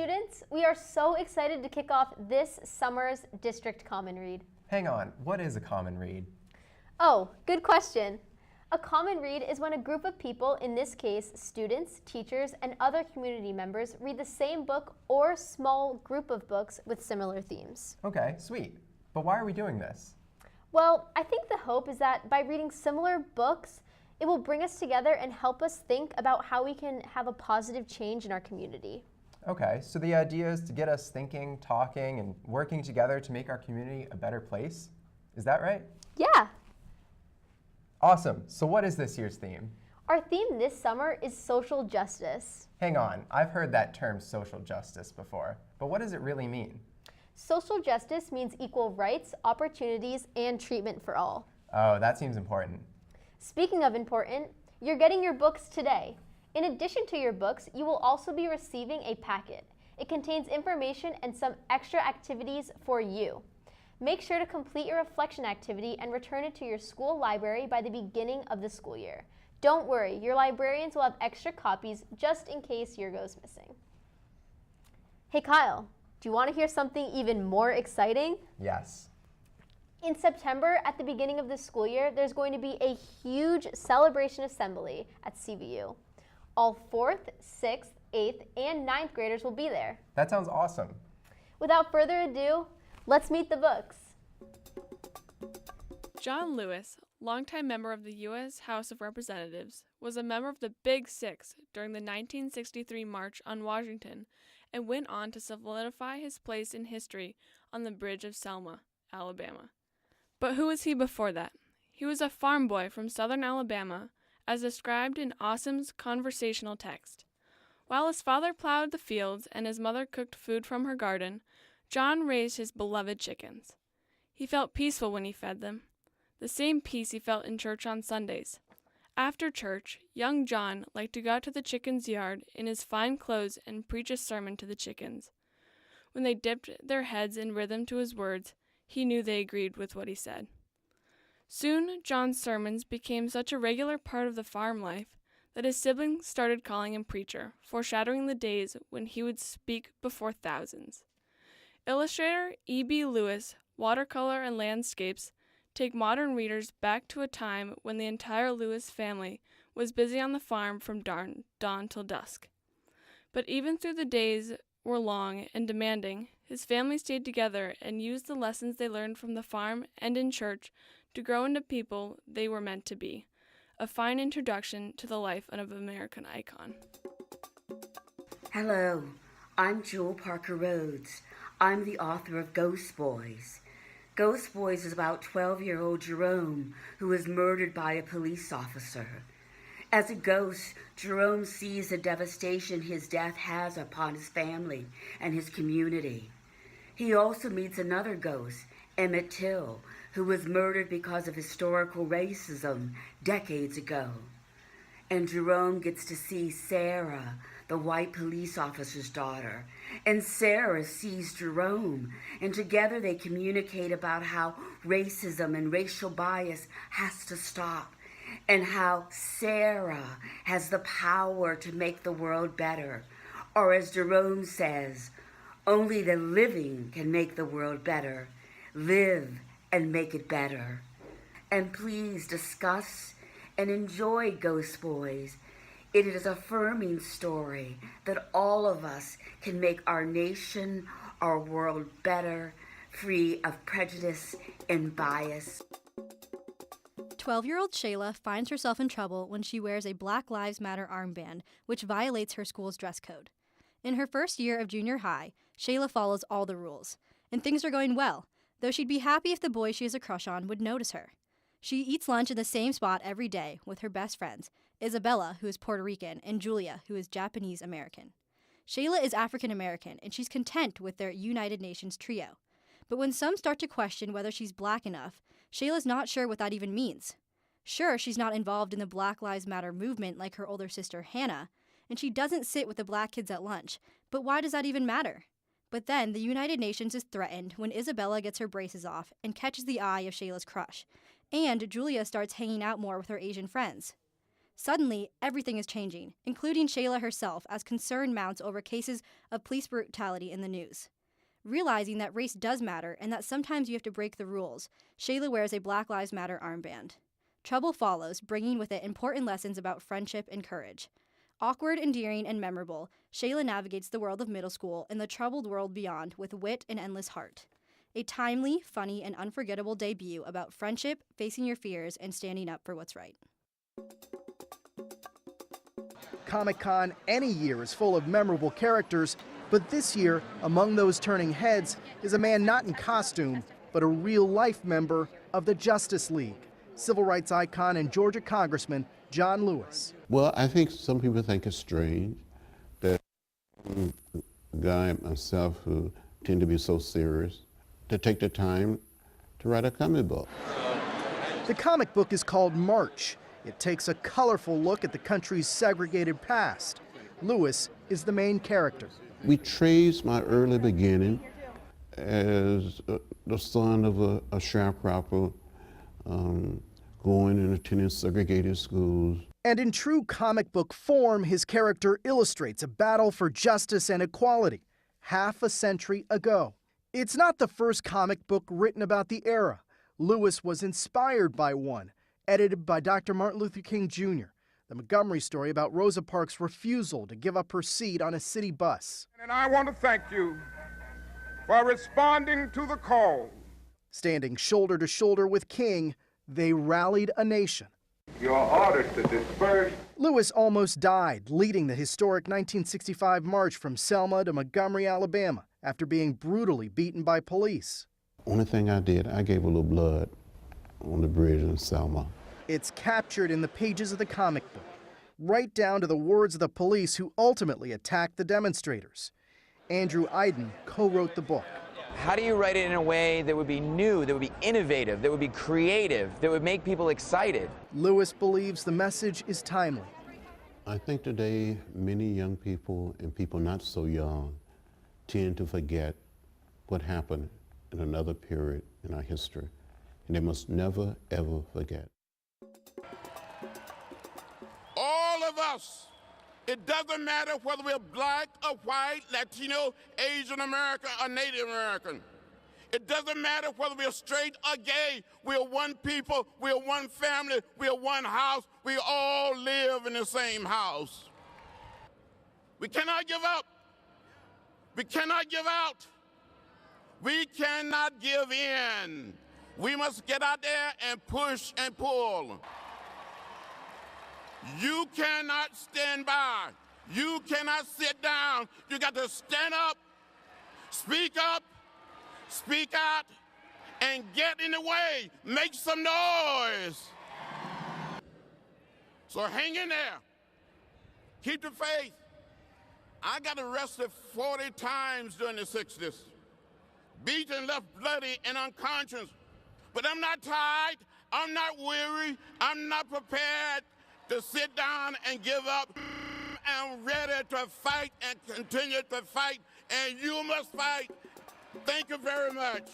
students! We are so excited to kick off this summer's District Common Read. Hang on, what is a common read? Oh, good question. A common read is when a group of people, in this case students, teachers, and other community members, read the same book or small group of books with similar themes. Okay, sweet. But why are we doing this? Well, I think the hope is that by reading similar books, it will bring us together and help us think about how we can have a positive change in our community. Okay, so the idea is to get us thinking, talking, and working together to make our community a better place. Is that right? Yeah. Awesome. So what is this year's theme? Our theme this summer is social justice. Hang on, I've heard that term social justice before, but what does it really mean? Social justice means equal rights, opportunities, and treatment for all. Oh, that seems important. Speaking of important, you're getting your books today. In addition to your books, you will also be receiving a packet. It contains information and some extra activities for you. Make sure to complete your reflection activity and return it to your school library by the beginning of the school year. Don't worry, your librarians will have extra copies just in case yours goes missing. Hey Kyle, do you want to hear something even more exciting? Yes. In September, at the beginning of the school year, there's going to be a huge celebration assembly at CVU. All 4th, 6th, 8th, and 9th graders will be there. That sounds awesome. Without further ado, let's meet the books. John Lewis, longtime member of the U.S. House of Representatives, was a member of the Big Six during the 1963 March on Washington and went on to solidify his place in history on the Bridge of Selma, Alabama. But who was he before that? He was a farm boy from southern Alabama, as described in Awesome's conversational text. While his father plowed the fields and his mother cooked food from her garden, John raised his beloved chickens. He felt peaceful when he fed them, the same peace he felt in church on Sundays. After church, young John liked to go out to the chickens' yard in his fine clothes and preach a sermon to the chickens. When they dipped their heads in rhythm to his words, he knew they agreed with what he said. Soon, John's sermons became such a regular part of the farm life that his siblings started calling him preacher, foreshadowing the days when he would speak before thousands. Illustrator E.B. Lewis' watercolor and landscapes take modern readers back to a time when the entire Lewis family was busy on the farm from dawn till dusk. But even though the days were long and demanding, his family stayed together and used the lessons they learned from the farm and in church to grow into people they were meant to be. A fine introduction to the life of an American icon. Hello, I'm Jewel Parker Rhodes. I'm the author of Ghost Boys. Ghost Boys is about 12-year-old Jerome, who was murdered by a police officer. As a ghost, Jerome sees the devastation his death has upon his family and his community. He also meets another ghost, Emmett Till, who was murdered because of historical racism decades ago. And Jerome gets to see Sarah, the white police officer's daughter, and Sarah sees Jerome, and together they communicate about how racism and racial bias has to stop, and how Sarah has the power to make the world better. Or as Jerome says, only the living can make the world better. Live and make it better. And please discuss and enjoy Ghost Boys. It is an affirming story that all of us can make our nation, our world better, free of prejudice and bias. 12-year-old Shayla finds herself in trouble when she wears a Black Lives Matter armband, which violates her school's dress code. In her first year of junior high, Shayla follows all the rules, and things are going well, though she'd be happy if the boy she has a crush on would notice her. She eats lunch in the same spot every day with her best friends, Isabella, who is Puerto Rican, and Julia, who is Japanese American. Shayla is African American, and she's content with their United Nations trio. But when some start to question whether she's black enough, Shayla's not sure what that even means. Sure, she's not involved in the Black Lives Matter movement like her older sister Hannah, and she doesn't sit with the black kids at lunch, but why does that even matter? But then the United Nations is threatened when Isabella gets her braces off and catches the eye of Shayla's crush, and Julia starts hanging out more with her Asian friends. Suddenly, everything is changing, including Shayla herself, as concern mounts over cases of police brutality in the news. Realizing that race does matter and that sometimes you have to break the rules, Shayla wears a Black Lives Matter armband. Trouble follows, bringing with it important lessons about friendship and courage. Awkward, endearing, and memorable, Shayla navigates the world of middle school and the troubled world beyond with wit and endless heart. A timely, funny, and unforgettable debut about friendship, facing your fears, and standing up for what's right. Comic-Con any year is full of memorable characters, but this year, among those turning heads is a man not in costume, but a real-life member of the Justice League, civil rights icon and Georgia Congressman John Lewis. Well, I think some people think it's strange that a guy myself who tend to be so serious to take the time to write a comic book. The comic book is called March. It takes a colorful look at the country's segregated past. Lewis is the main character. We trace my early beginning as the son of a sharecropper, going and attending segregated schools. And in true comic book form, his character illustrates a battle for justice and equality half a century ago. It's not the first comic book written about the era. Lewis was inspired by one, edited by Dr. Martin Luther King Jr., the Montgomery story about Rosa Parks' refusal to give up her seat on a city bus. And I want to thank you for responding to the call. Standing shoulder to shoulder with King, they rallied a nation. Your orders to disperse. Lewis almost died leading the historic 1965 march from Selma to Montgomery, Alabama, after being brutally beaten by police. Only thing I did, I gave a little blood on the bridge in Selma. It's captured in the pages of the comic book, right down to the words of the police who ultimately attacked the demonstrators. Andrew Iden co-wrote the book. How do you write it in a way that would be new, that would be innovative, that would be creative, that would make people excited? Lewis believes the message is timely. I think today many young people and people not so young tend to forget what happened in another period in our history, and they must never, ever forget. All of us, it doesn't matter whether we're black or white, Latino, Asian American, or Native American. It doesn't matter whether we're straight or gay. We're one people, we're one family, we're one house. We all live in the same house. We cannot give up. We cannot give out. We cannot give in. We must get out there and push and pull. You cannot stand by. You cannot sit down. You got to stand up, speak out, and get in the way. Make some noise. So hang in there. Keep the faith. I got arrested 40 times during the 60s. Beaten, left bloody and unconscious. But I'm not tired. I'm not weary. I'm not prepared to sit down and give up. I'm ready to fight and continue to fight, and you must fight. Thank you very much.